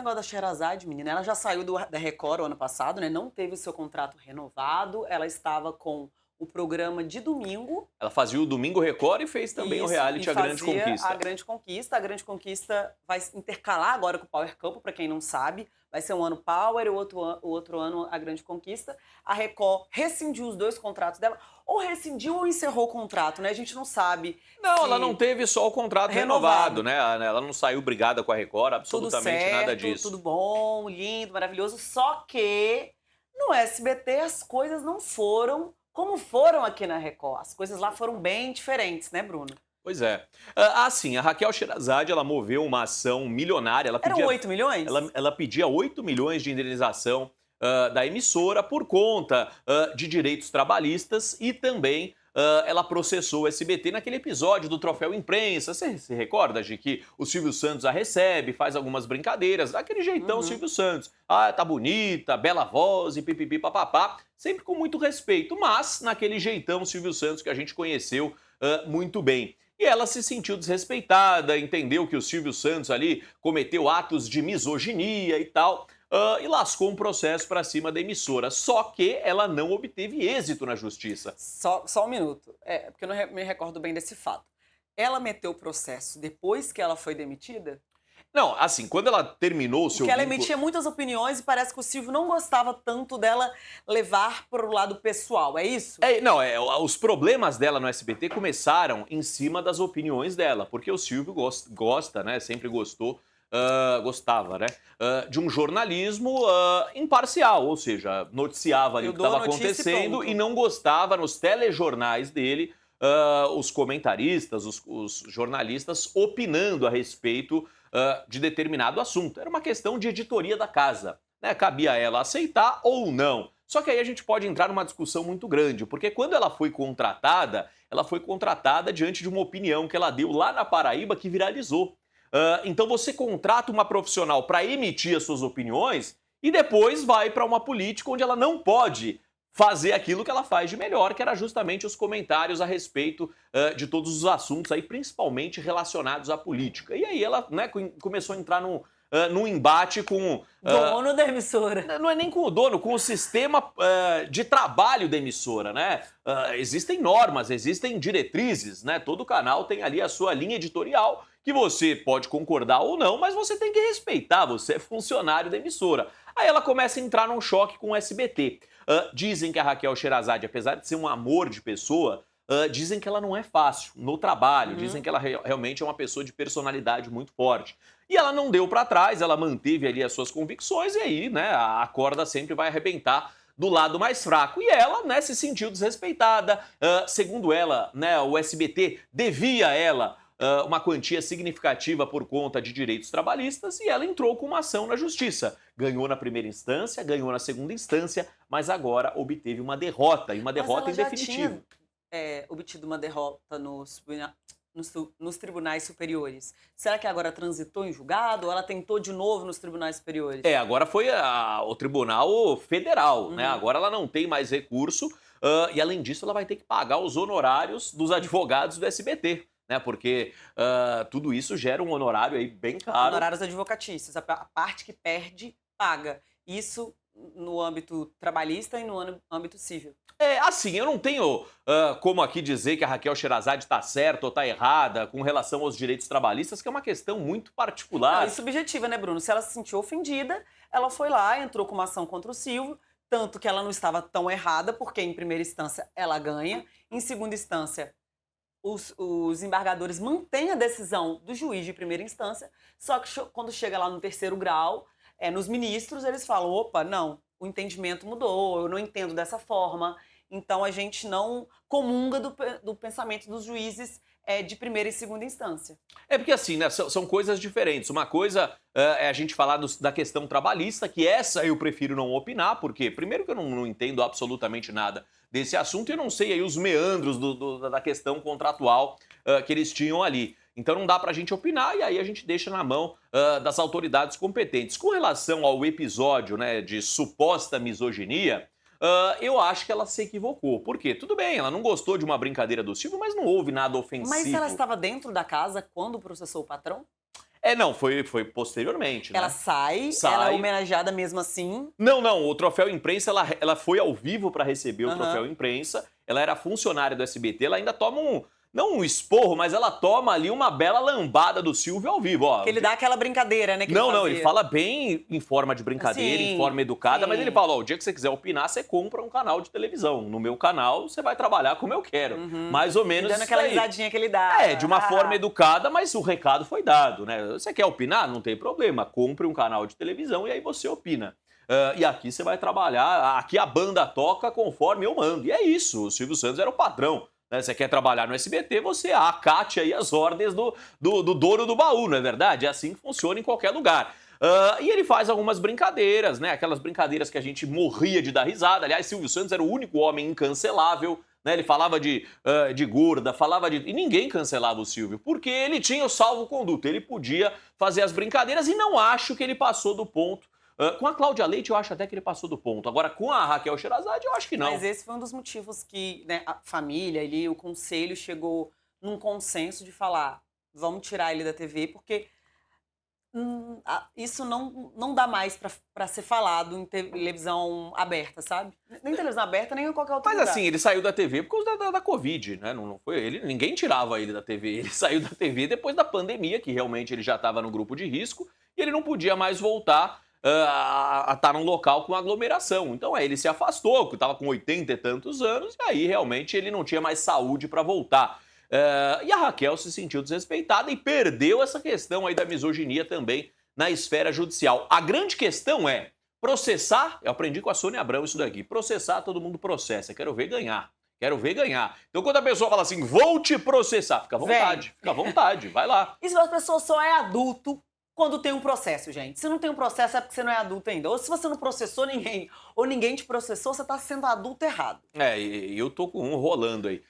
negócio da Sherazade, menina, ela já saiu da Record o ano passado, né? Não teve o seu contrato renovado. Ela estava com o programa de domingo. Ela fazia o Domingo Record e fez também o Isso, e reality A Grande fazia Conquista. A Grande Conquista. A Grande Conquista vai se intercalar agora com o Power Couple, pra quem não sabe. Vai ser um ano Power e o outro ano A Grande Conquista. A Record rescindiu os dois contratos dela. Ou rescindiu ou encerrou o contrato, né? A gente não sabe. Não, se ela não teve só o contrato renovado, né? Ela não saiu brigada com a Record, tudo absolutamente certo, nada disso. tudo bom, lindo, maravilhoso. Só que no SBT as coisas não foram como foram aqui na Record. As coisas lá foram bem diferentes, né, Bruno? Pois é. Sim, a Raquel Sherazade, ela moveu uma ação milionária. Eram 8 milhões? Ela pedia 8 milhões de indenização da emissora por conta de direitos trabalhistas e também ela processou o SBT naquele episódio do Troféu Imprensa. Você se recorda de que o Silvio Santos a recebe, faz algumas brincadeiras, daquele jeitão Silvio Santos. Ah, tá bonita, bela voz e pipipi papapá, sempre com muito respeito, mas naquele jeitão Silvio Santos que a gente conheceu muito bem. E ela se sentiu desrespeitada, entendeu que o Silvio Santos ali cometeu atos de misoginia e tal, e lascou um processo para cima da emissora. Só que ela não obteve êxito na justiça. Só um minuto, porque eu não me recordo bem desse fato. Ela meteu o processo depois que ela foi demitida? Não, assim, quando ela terminou o seu Porque ela vínculo... emitia muitas opiniões e parece que o Silvio não gostava tanto dela levar para o lado pessoal, é isso? Os problemas dela no SBT começaram em cima das opiniões dela, porque o Silvio gosta, né, sempre gostou, gostava, né, de um jornalismo imparcial, ou seja, noticiava ali o que estava acontecendo e não gostava nos telejornais dele, os comentaristas, os jornalistas opinando a respeito de determinado assunto. Era uma questão de editoria da casa, né? Cabia a ela aceitar ou não. Só que aí a gente pode entrar numa discussão muito grande, porque quando ela foi contratada diante de uma opinião que ela deu lá na Paraíba que viralizou. Então você contrata uma profissional para emitir as suas opiniões e depois vai para uma política onde ela não pode fazer aquilo que ela faz de melhor, que era justamente os comentários a respeito de todos os assuntos aí, principalmente relacionados à política. E aí ela, né, começou a entrar num embate com... Dono da emissora. Não é nem com o dono, com o sistema de trabalho da emissora, né? Existem normas, existem diretrizes, né? Todo canal tem ali a sua linha editorial, que você pode concordar ou não, mas você tem que respeitar, você é funcionário da emissora. Aí ela começa a entrar num choque com o SBT. Dizem que a Raquel Sherazade, apesar de ser um amor de pessoa, dizem que ela não é fácil no trabalho, dizem que ela realmente é uma pessoa de personalidade muito forte. E ela não deu para trás, ela manteve ali as suas convicções e aí, né, a corda sempre vai arrebentar do lado mais fraco. E ela, né, se sentiu desrespeitada. Segundo ela, né, o SBT devia a ela uma quantia significativa por conta de direitos trabalhistas e ela entrou com uma ação na justiça. Ganhou na primeira instância, ganhou na segunda instância, mas agora obteve uma derrota, e uma derrota em definitivo. Tinha obtido uma derrota nos tribunais superiores. Será que agora transitou em julgado ou ela tentou de novo nos tribunais superiores? Agora foi o Tribunal Federal, né? Agora ela não tem mais recurso e, além disso, ela vai ter que pagar os honorários dos advogados do SBT. Né, porque tudo isso gera um honorário aí bem caro. Honorários advocatícios, a parte que perde, paga. Isso no âmbito trabalhista e no âmbito civil. Assim, eu não tenho como aqui dizer que a Raquel Sherazade está certa ou está errada com relação aos direitos trabalhistas, que é uma questão muito particular. Não, e subjetiva, né, Bruno? Se ela se sentiu ofendida, ela foi lá, entrou com uma ação contra o Silvio, tanto que ela não estava tão errada, porque em primeira instância ela ganha, em segunda instância os embargadores mantêm a decisão do juiz de primeira instância, só que quando chega lá no terceiro grau, nos ministros, eles falam, opa, não, o entendimento mudou, eu não entendo dessa forma, então a gente não comunga do pensamento dos juízes de primeira e segunda instância. Porque assim, né, são coisas diferentes. Uma coisa é a gente falar da questão trabalhista, que essa eu prefiro não opinar, porque primeiro que eu não entendo absolutamente nada desse assunto e eu não sei aí os meandros da questão contratual que eles tinham ali. Então não dá pra gente opinar e aí a gente deixa na mão das autoridades competentes. Com relação ao episódio, né, de suposta misoginia, eu acho que ela se equivocou. Por quê? Tudo bem, ela não gostou de uma brincadeira do Silvio, mas não houve nada ofensivo. Mas ela estava dentro da casa quando processou o patrão? Não, foi posteriormente, Ela né? sai, Sai. ela é homenageada mesmo assim. Não, o troféu imprensa, ela foi ao vivo para receber o Aham. troféu imprensa, ela era funcionária do SBT, ela ainda toma não um esporro, mas ela toma ali uma bela lambada do Silvio ao vivo, ó. Que ele dá aquela brincadeira, né? Que Não, ele ele fala bem em forma de brincadeira, em Sim, forma educada, mas sim. ele fala, ó, o dia que você quiser opinar, você compra um canal de televisão. No meu canal, você vai trabalhar como eu quero. Mais ou menos Dando isso aquela daí. risadinha que ele dá. De uma forma educada, mas o recado foi dado, né? Você quer opinar? Não tem problema. Compre um canal de televisão e aí você opina. E aqui você vai trabalhar, aqui a banda toca conforme eu mando. E é isso, o Silvio Santos era o padrão. Né? Você quer trabalhar no SBT, você acate aí as ordens do dono do baú, não é verdade? É assim que funciona em qualquer lugar. E ele faz algumas brincadeiras, né? Aquelas brincadeiras que a gente morria de dar risada. Aliás, Silvio Santos era o único homem incancelável. Né, ele falava de gorda, e ninguém cancelava o Silvio, porque ele tinha o salvo-conduto, ele podia fazer as brincadeiras e não acho que ele passou do ponto. Com a Cláudia Leite, eu acho até que ele passou do ponto. Agora, com a Raquel Sherazade, eu acho que não. Mas esse foi um dos motivos que, né, a família ali, o conselho chegou num consenso de falar, vamos tirar ele da TV, porque isso não dá mais pra ser falado em televisão aberta, sabe? Nem televisão aberta, nem em qualquer outro Mas lugar. assim, ele saiu da TV por causa da Covid, né? Não foi ele, ninguém tirava ele da TV. Ele saiu da TV depois da pandemia, que realmente ele já estava no grupo de risco, e ele não podia mais voltar a estar num local com aglomeração. Então ele se afastou, porque estava com 80 e tantos anos, e aí realmente ele não tinha mais saúde para voltar. E a Raquel se sentiu desrespeitada e perdeu essa questão aí da misoginia também na esfera judicial. A grande questão é processar, eu aprendi com a Sônia Abrão isso daqui, processar todo mundo processa, quero ver ganhar. Quero ver ganhar. Então quando a pessoa fala assim, vou te processar, fica à vontade, vai lá. E se a pessoa só é adulto quando tem um processo, gente? Se não tem um processo é porque você não é adulto ainda. Ou se você não processou ninguém, ou ninguém te processou, você tá sendo adulto errado. E eu tô com um rolando aí,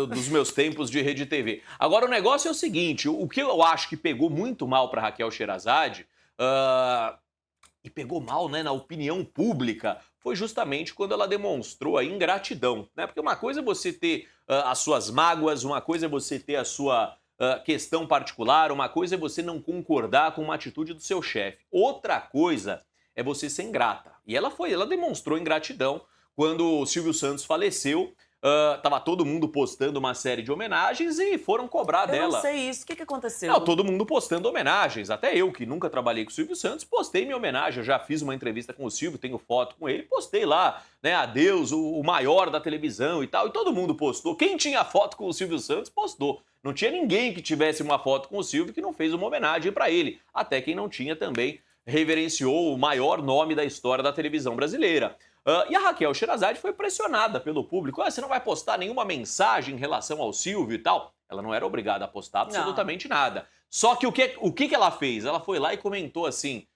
dos meus tempos de Rede TV. Agora o negócio é o seguinte, o que eu acho que pegou muito mal pra Raquel Sherazade, e pegou mal, né, na opinião pública, foi justamente quando ela demonstrou a ingratidão, né? Porque uma coisa é você ter as suas mágoas, uma coisa é você ter a sua questão particular, uma coisa é você não concordar com uma atitude do seu chefe. Outra coisa é você ser ingrata. E ela demonstrou ingratidão quando o Silvio Santos faleceu. Tava todo mundo postando uma série de homenagens e foram cobrar dela. Eu não sei isso. O que aconteceu? Não, todo mundo postando homenagens. Até eu, que nunca trabalhei com o Silvio Santos, postei minha homenagem. Eu já fiz uma entrevista com o Silvio, tenho foto com ele, postei lá, né? Adeus, o maior da televisão e tal. E todo mundo postou. Quem tinha foto com o Silvio Santos, postou. Não tinha ninguém que tivesse uma foto com o Silvio que não fez uma homenagem para ele. Até quem não tinha também reverenciou o maior nome da história da televisão brasileira. E a Raquel Sherazade foi pressionada pelo público. Você não vai postar nenhuma mensagem em relação ao Silvio e tal? Ela não era obrigada a postar absolutamente nada. Só que o que ela fez? Ela foi lá e comentou assim,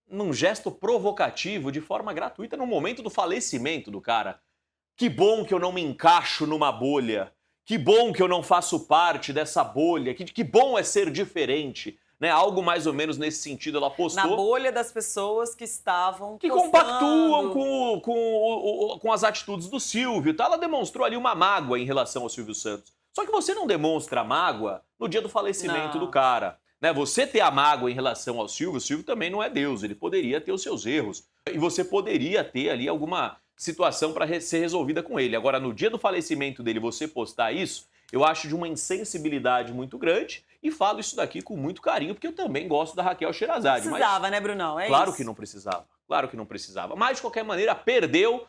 num gesto provocativo, de forma gratuita, no momento do falecimento do cara. Que bom que eu não me encaixo numa bolha. Que bom que eu não faço parte dessa bolha. Que bom é ser diferente. Né, algo mais ou menos nesse sentido ela postou. Na bolha das pessoas que estavam que postando. compactuam com as atitudes do Silvio. Tá? Ela demonstrou ali uma mágoa em relação ao Silvio Santos. Só que você não demonstra mágoa no dia do falecimento do cara. Né? Você ter a mágoa em relação ao Silvio, o Silvio também não é Deus, ele poderia ter os seus erros. E você poderia ter ali alguma situação para ser resolvida com ele. Agora, no dia do falecimento dele, você postar isso, eu acho de uma insensibilidade muito grande. E falo isso daqui com muito carinho, porque eu também gosto da Raquel Sherazade. Não precisava, né, Brunão? Claro isso. que não precisava. Claro que não precisava. Mas, de qualquer maneira, perdeu.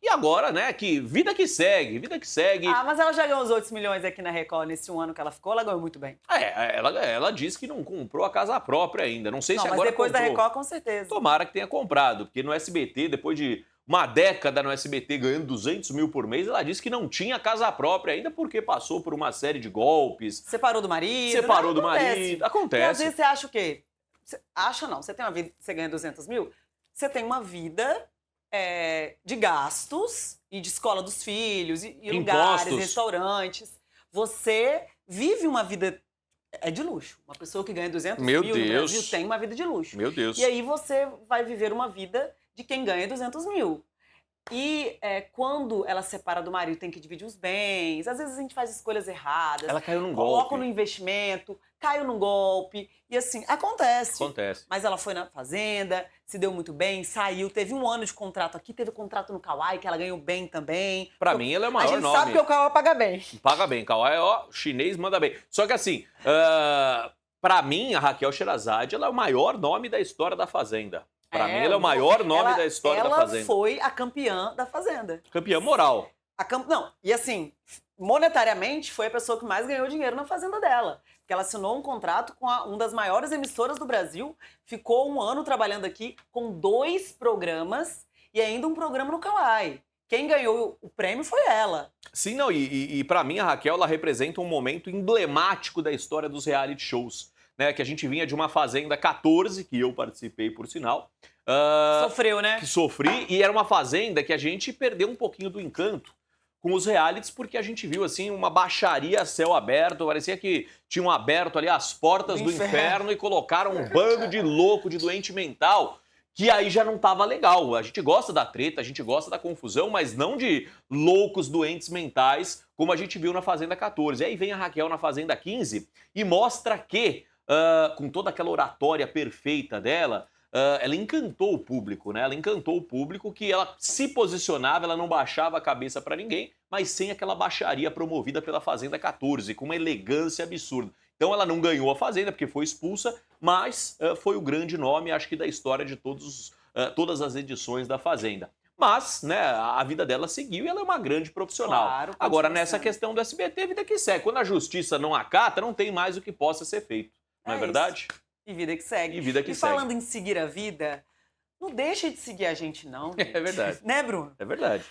E agora, né, que vida que segue, vida que segue. Mas ela já ganhou os 8 milhões aqui na Record nesse um ano que ela ficou, ela ganhou muito bem. Ela disse que não comprou a casa própria ainda. Não sei se agora mas depois comprou. da Record, com certeza. Tomara que tenha comprado, porque no SBT, depois de uma década no SBT ganhando 200 mil por mês, ela disse que não tinha casa própria ainda porque passou por uma série de golpes. Separou do marido. Separou do marido. Acontece. E às vezes você acha o quê? Acha não. Você tem uma vida, você ganha 200 mil, você tem uma vida de gastos e de escola dos filhos, e lugares, restaurantes. Você vive uma vida de luxo. Uma pessoa que ganha 200 mil no Brasil tem uma vida de luxo. Meu Deus. E aí você vai viver uma vida de quem ganha 200 mil. E quando ela se separa do marido, tem que dividir os bens. Às vezes a gente faz escolhas erradas. Ela caiu num Coloca golpe. no investimento, caiu num golpe. E assim, acontece. Acontece. Mas ela foi na fazenda, se deu muito bem, saiu. Teve um ano de contrato aqui, teve contrato no Kauai, que ela ganhou bem também. Pra mim, ela é o A maior gente nome. sabe que o Kauai paga bem. Paga bem, Kawhi, ó, chinês manda bem. Só que assim, pra mim, a Raquel Sherazade, ela é o maior nome da história da Fazenda. Pra mim, ela é o maior nome da história da Fazenda. Ela foi a campeã da Fazenda. Campeã moral. Não, e assim, monetariamente, foi a pessoa que mais ganhou dinheiro na Fazenda dela. Porque ela assinou um contrato com uma das maiores emissoras do Brasil, ficou um ano trabalhando aqui com 2 programas e ainda um programa no Kauai. Quem ganhou o prêmio foi ela. Sim, não, e pra mim, a Raquel, ela representa um momento emblemático da história dos reality shows. Né, que a gente vinha de uma Fazenda 14, que eu participei, por sinal. Sofreu, né? Que sofri, e era uma Fazenda que a gente perdeu um pouquinho do encanto com os realities, porque a gente viu, assim, uma baixaria a céu aberto, parecia que tinham aberto ali as portas do inferno e colocaram um bando de louco, de doente mental, que aí já não tava legal. A gente gosta da treta, a gente gosta da confusão, mas não de loucos doentes mentais, como a gente viu na Fazenda 14. E aí vem a Raquel na Fazenda 15 e mostra que, com toda aquela oratória perfeita dela, ela encantou o público, né? Ela encantou o público, que ela se posicionava, ela não baixava a cabeça pra ninguém, mas sem aquela baixaria promovida pela Fazenda 14, com uma elegância absurda. Então ela não ganhou a Fazenda porque foi expulsa, mas foi o grande nome, acho que da história de todas as edições da Fazenda. Mas, né, a vida dela seguiu e ela é uma grande profissional. Claro, Agora, nessa questão do SBT, vida que segue. Quando a justiça não acata, não tem mais o que possa ser feito. Não é verdade? Isso. E vida que segue. E vida que e segue. falando em seguir a vida, não deixe de seguir a gente, não. Gente. É verdade. Né, Bruno? É verdade.